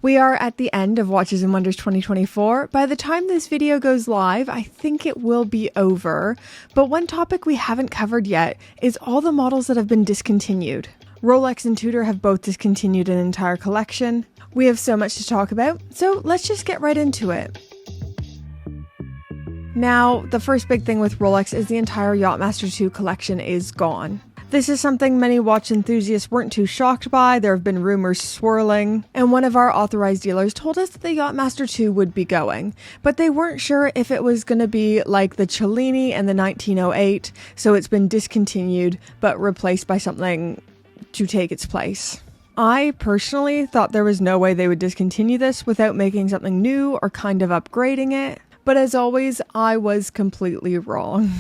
We are at the end of Watches and Wonders 2024. By the time this video goes live, I think it will be over. But one topic we haven't covered yet is all the models that have been discontinued. Rolex and Tudor have both discontinued an entire collection. We have so much to talk about, so let's just get right into it. Now, the first big thing with Rolex is the entire Yachtmaster II collection is gone. This is something many watch enthusiasts weren't too shocked by. There have been rumors swirling, and one of our authorized dealers told us that the Yacht-Master II would be going, but they weren't sure if it was going to be like the Cellini and the 1908, so it's been discontinued but replaced by something to take its place. I personally thought there was no way they would discontinue this without making something new or kind of upgrading it, but as always, I was completely wrong.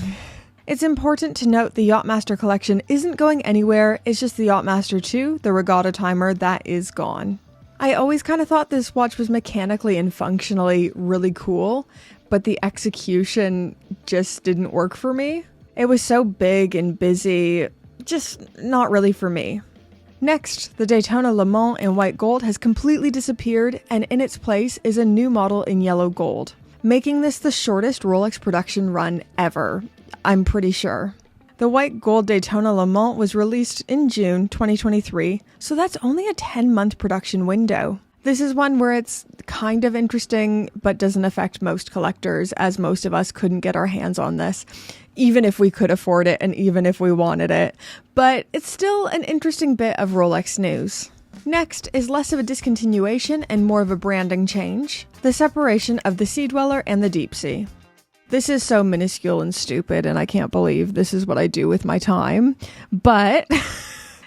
It's important to note the Yacht-Master collection isn't going anywhere, it's just the Yacht-Master II, the regatta timer, that is gone. I always kind of thought this watch was mechanically and functionally really cool, but the execution just didn't work for me. It was so big and busy, just not really for me. Next, the Daytona Le Mans in white gold has completely disappeared, and in its place is a new model in yellow gold, making this the shortest Rolex production run ever. I'm pretty sure. The white gold Daytona Le Mans was released in June 2023, so that's only a 10-month production window. This is one where it's kind of interesting, but doesn't affect most collectors, as most of us couldn't get our hands on this, even if we could afford it and even if we wanted it. But it's still an interesting bit of Rolex news. Next is less of a discontinuation and more of a branding change, the separation of the Sea-Dweller and the Deepsea. This is so minuscule and stupid, and I can't believe this is what I do with my time. But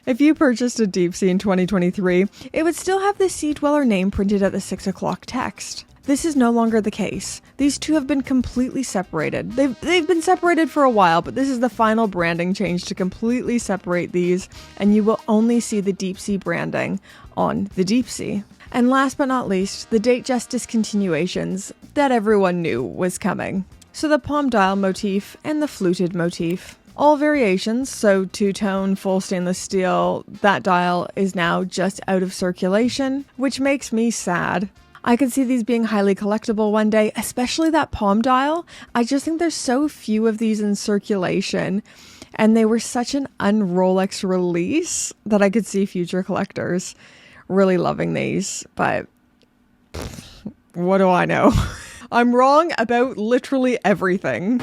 if you purchased a Deepsea in 2023, it would still have the Sea-Dweller name printed at the 6 o'clock text. This is no longer the case. These two have been completely separated. They've been separated for a while, but this is the final branding change to completely separate these, and you will only see the Deepsea branding on the Deepsea. And last but not least, the Datejust discontinuations that everyone knew was coming. So the palm dial motif and the fluted motif. All variations, so two-tone, full stainless steel, that dial is now just out of circulation, which makes me sad. I could see these being highly collectible one day, especially that palm dial. I just think there's so few of these in circulation, and they were such an un-Rolex release that I could see future collectors really loving these, but what do I know? I'm wrong about literally everything.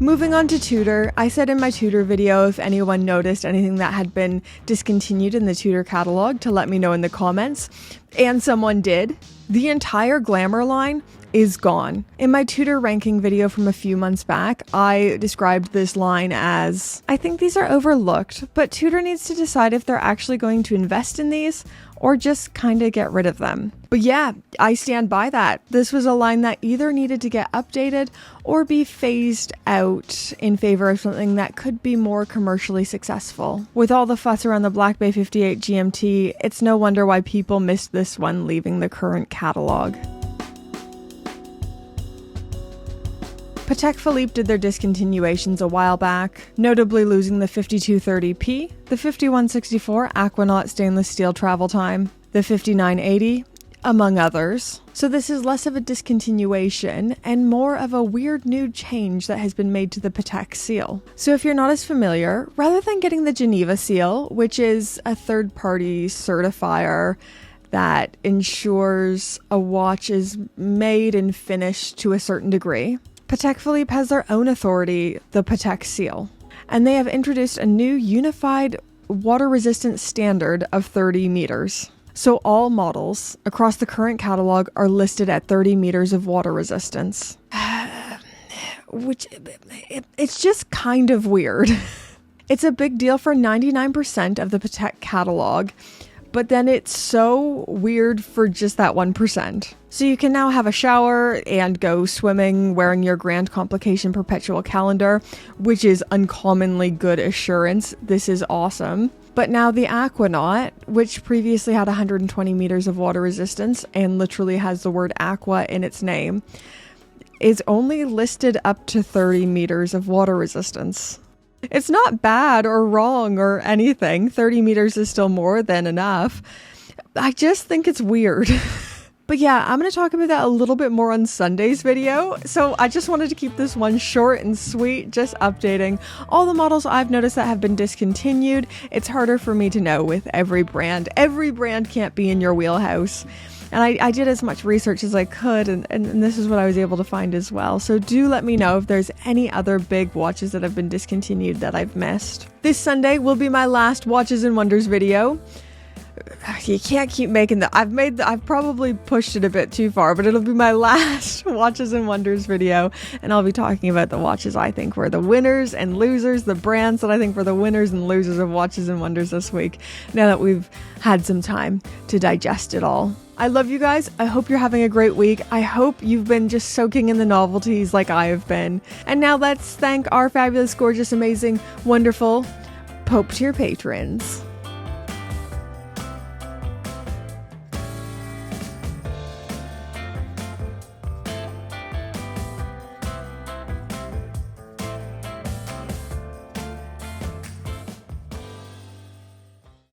Moving on to Tudor, I said in my Tudor video if anyone noticed anything that had been discontinued in the Tudor catalogue to let me know in the comments, and someone did. The entire Glamour line is gone. In my Tudor ranking video from a few months back, I described this line as, I think these are overlooked, but Tudor needs to decide if they're actually going to invest in these or just kind of get rid of them. But yeah, I stand by that. This was a line that either needed to get updated or be phased out in favor of something that could be more commercially successful. With all the fuss around the Black Bay 58 GMT, it's no wonder why people missed this one leaving the current catalog. Patek Philippe did their discontinuations a while back, notably losing the 5230P, the 5164 Aquanaut stainless steel travel time, the 5980, among others. So this is less of a discontinuation and more of a weird new change that has been made to the Patek Seal. So if you're not as familiar, rather than getting the Geneva Seal, which is a third-party certifier that ensures a watch is made and finished to a certain degree, Patek Philippe has their own authority, the Patek Seal, and they have introduced a new unified water-resistant standard of 30 meters. So all models across the current catalog are listed at 30 meters of water resistance. Which, it's just kind of weird. It's a big deal for 99% of the Patek catalog, but then it's so weird for just that 1%. So you can now have a shower and go swimming wearing your Grand Complication Perpetual Calendar, which is uncommonly good assurance. This is awesome. But now the Aquanaut, which previously had 120 meters of water resistance and literally has the word aqua in its name, is only listed up to 30 meters of water resistance. It's not bad or wrong or anything. 30 meters is still more than enough. I just think it's weird. But yeah, I'm going to talk about that a little bit more on Sunday's video. So I just wanted to keep this one short and sweet, just updating all the models I've noticed that have been discontinued. It's harder for me to know with every brand. Every brand can't be in your wheelhouse. And I did as much research as I could, and this is what I was able to find as well. So do let me know if there's any other big watches that have been discontinued that I've missed. This Sunday will be my last Watches and Wonders video. You can't keep making that. I've probably pushed it a bit too far, but it'll be my last Watches and Wonders video, and I'll be talking about the watches I think were the winners and losers, the brands that I think were the winners and losers of Watches and Wonders this week, now that we've had some time to digest it all. I love you guys. I hope you're having a great week. I hope you've been just soaking in the novelties like I have been. And now let's thank our fabulous, gorgeous, amazing, wonderful Pope tier patrons.